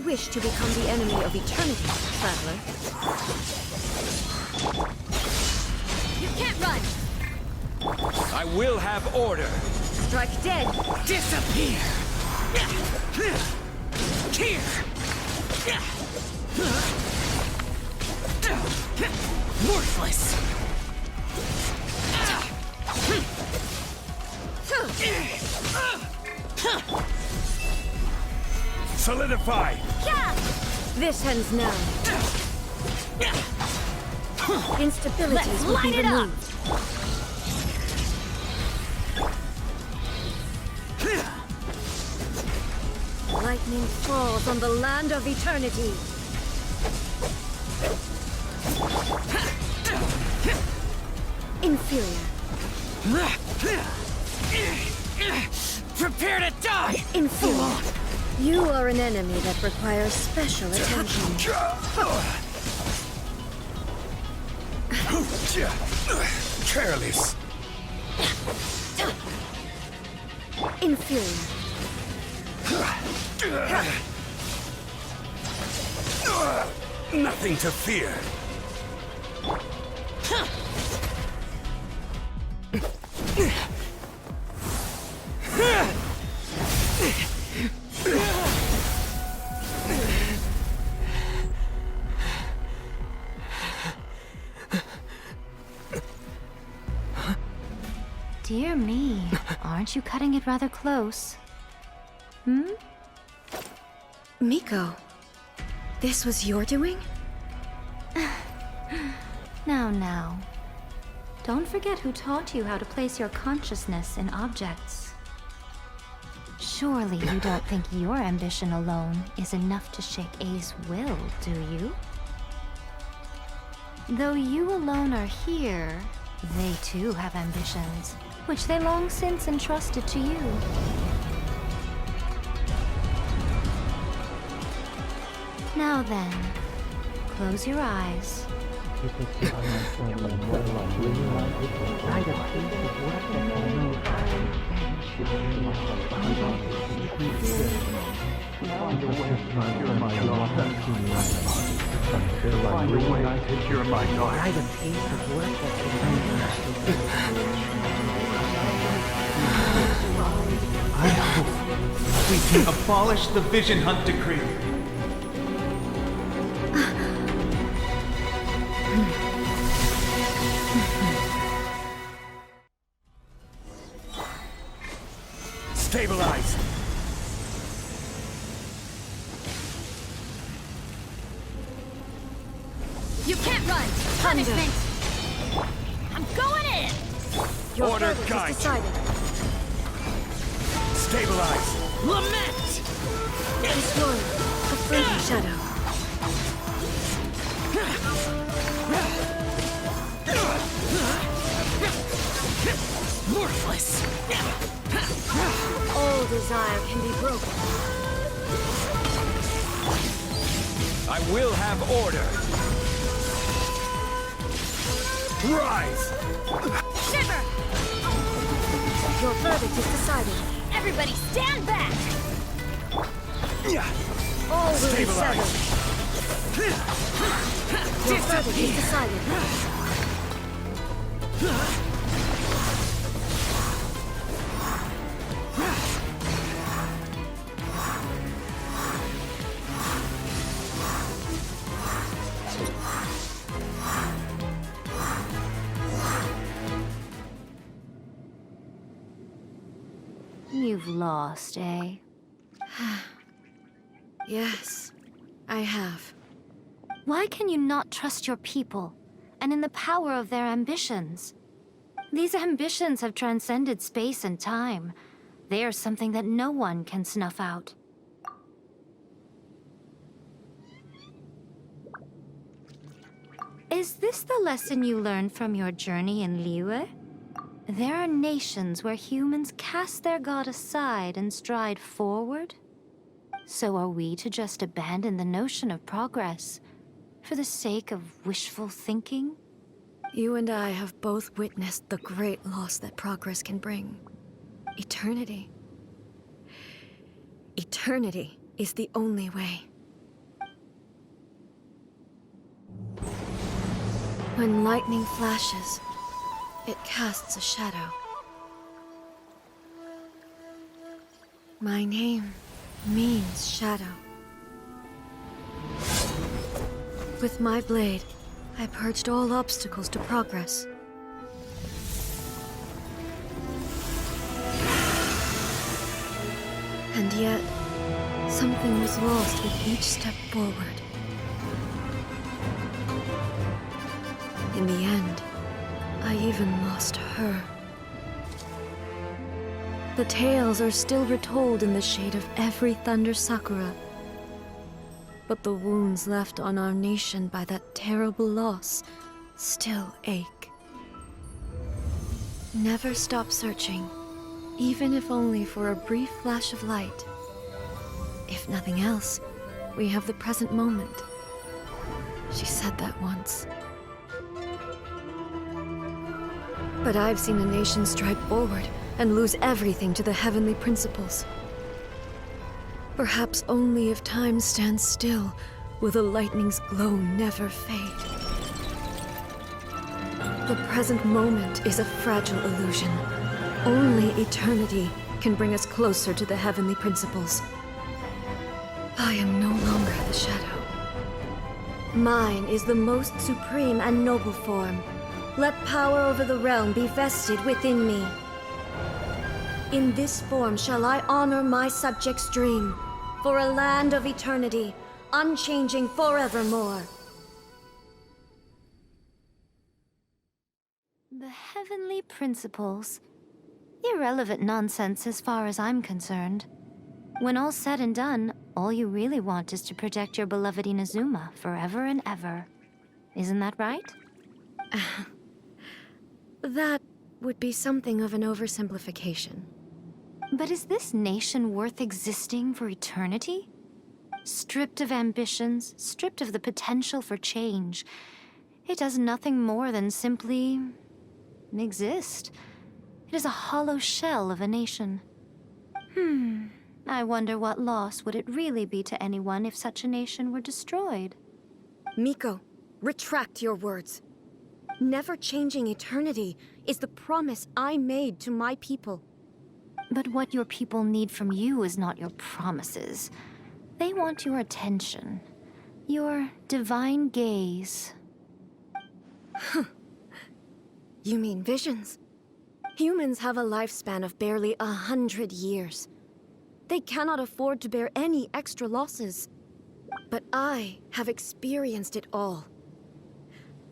wish to become the enemy of eternity, traveler? You can't run! I will have order. Strike dead! Disappear! Here! Worthless! Solidify! This ends now. Instabilities will be removed. Lightning falls on the land of eternity. Inferior. Prepare to die! Inferior. You are an enemy that requires special attention. Careless. Inferior. Nothing to fear. Dear me, aren't you cutting it rather close? Hmm? Miko, this was your doing? Now. Don't forget who taught you how to place your consciousness in objects. Surely you don't think your ambition alone is enough to shake A's will, do you? Though you alone are here, they too have ambitions, which they long since entrusted to you. Now then, close your eyes. I hope we can abolish the Vision Hunt Decree. Stabilize! You can't run! Punishment! I'm going in! Your Order verdict guide. is decided. Stabilize! Lament! Destroy the fleeting shadow. Worthless! All desire can be broken. I will have order! Rise! Shiver! Your verdict is decided. Everybody stand back! All will be settled. Your verdict is decided. You've lost, eh? Yes, I have. Why can you not trust your people, and in the power of their ambitions? These ambitions have transcended space and time. They are something that no one can snuff out. Is this the lesson you learned from your journey in Liyue? There are nations where humans cast their god aside and stride forward. So are we to just abandon the notion of progress for the sake of wishful thinking? You and I have both witnessed the great loss that progress can bring. Eternity. Eternity is the only way. When lightning flashes, it casts a shadow. My name means shadow. With my blade, I purged all obstacles to progress. And yet, something was lost with each step forward. In the end, I even lost her. The tales are still retold in the shade of every Thunder Sakura. But the wounds left on our nation by that terrible loss still ache. Never stop searching, even if only for a brief flash of light. If nothing else, we have the present moment. She said that once. But I've seen a nation stride forward and lose everything to the heavenly principles. Perhaps only if time stands still will the lightning's glow never fade. The present moment is a fragile illusion. Only eternity can bring us closer to the heavenly principles. I am no longer the shadow. Mine is the most supreme and noble form. Let power over the realm be vested within me. In this form shall I honor my subjects' dream, for a land of eternity, unchanging forevermore. The heavenly principles. Irrelevant nonsense as far as I'm concerned. When all's said and done, all you really want is to protect your beloved Inazuma forever and ever. Isn't that right? That would be something of an oversimplification. But is this nation worth existing for eternity? Stripped of ambitions, stripped of the potential for change, it does nothing more than simply exist. It is a hollow shell of a nation. I wonder what loss would it really be to anyone if such a nation were destroyed? Miko, retract your words. Never changing eternity is the promise I made to my people. But what your people need from you is not your promises. They want your attention. Your divine gaze. You mean visions? Humans have a lifespan of barely 100 years. They cannot afford to bear any extra losses. But I have experienced it all.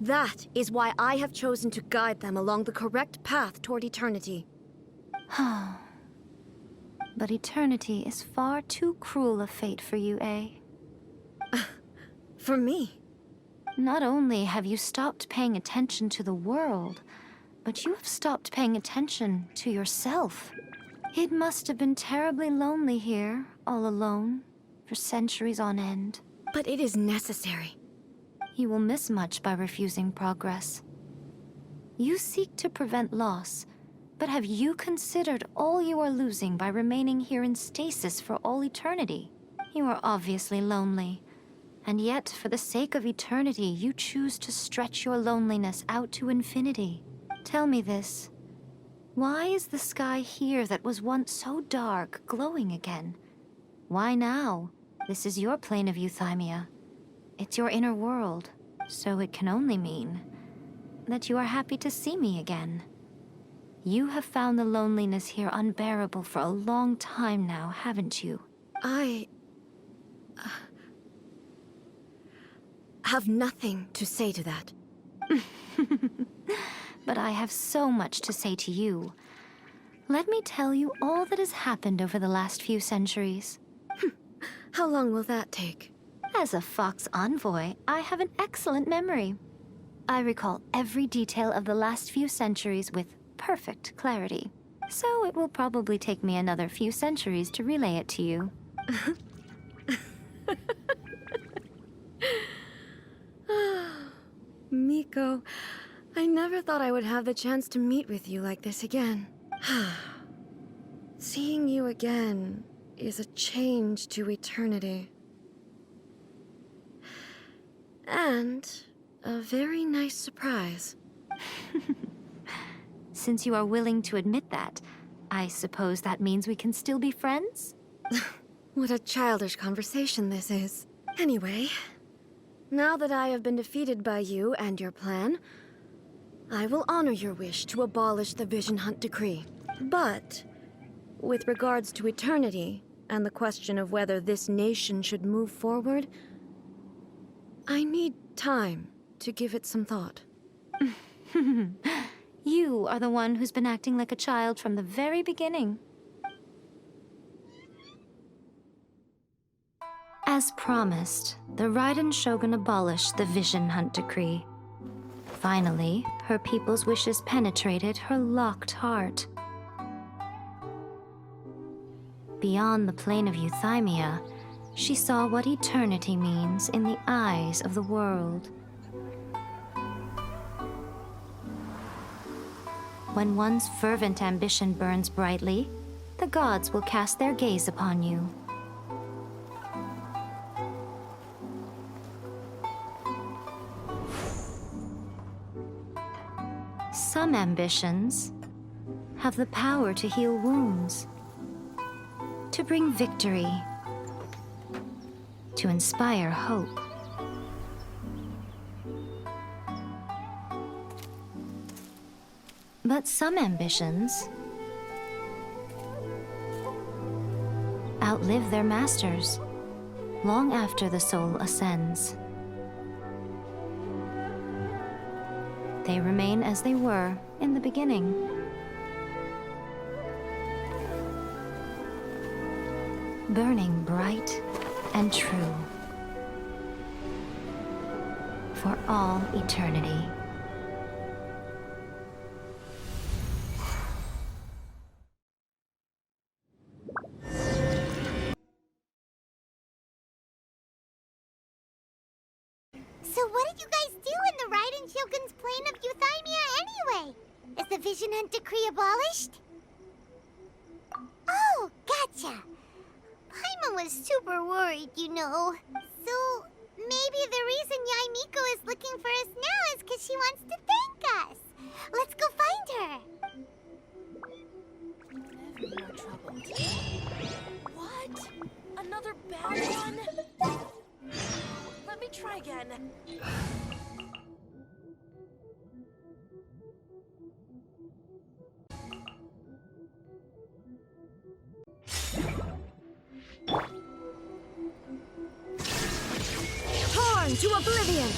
That is why I have chosen to guide them along the correct path toward eternity. But eternity is far too cruel a fate for you, eh? For me? Not only have you stopped paying attention to the world, but you have stopped paying attention to yourself. It must have been terribly lonely here, all alone, for centuries on end. But it is necessary. You will miss much by refusing progress. You seek to prevent loss, but have you considered all you are losing by remaining here in stasis for all eternity? You are obviously lonely, and yet for the sake of eternity, you choose to stretch your loneliness out to infinity. Tell me this. Why is the sky here that was once so dark glowing again? Why now? This is your plane of euthymia. It's your inner world, so it can only mean that you are happy to see me again. You have found the loneliness here unbearable for a long time now, haven't you? I have nothing to say to that. But I have so much to say to you. Let me tell you all that has happened over the last few centuries. How long will that take? As a Fox envoy, I have an excellent memory. I recall every detail of the last few centuries with perfect clarity. So it will probably take me another few centuries to relay it to you. Miko, I never thought I would have the chance to meet with you like this again. Seeing you again is a change to eternity. And A very nice surprise. Since you are willing to admit that, I suppose that means we can still be friends? What a childish conversation this is. Anyway, now that I have been defeated by you and your plan, I will honor your wish to abolish the Vision Hunt Decree. But, with regards to eternity, and the question of whether this nation should move forward, I need time to give it some thought. You are the one who's been acting like a child from the very beginning. As promised, the Raiden Shogun abolished the Vision Hunt Decree. Finally, her people's wishes penetrated her locked heart. Beyond the plane of Euthymia, she saw what eternity means in the eyes of the world. When one's fervent ambition burns brightly, the gods will cast their gaze upon you. Some ambitions have the power to heal wounds, to bring victory, to inspire hope. But some ambitions outlive their masters long after the soul ascends. They remain as they were in the beginning. Burning bright and true for all eternity. So what did you guys do in the Raiden Shogun's plane of Euthymia anyway? Is the Vision Hunt Decree abolished? Oh, gotcha. Paimon was super worried, you know. So maybe the reason Yaimiko is looking for us now is because she wants to thank us. Let's go find her. Never more troubled. What? Another bad one? Let me try again. Torn to oblivion!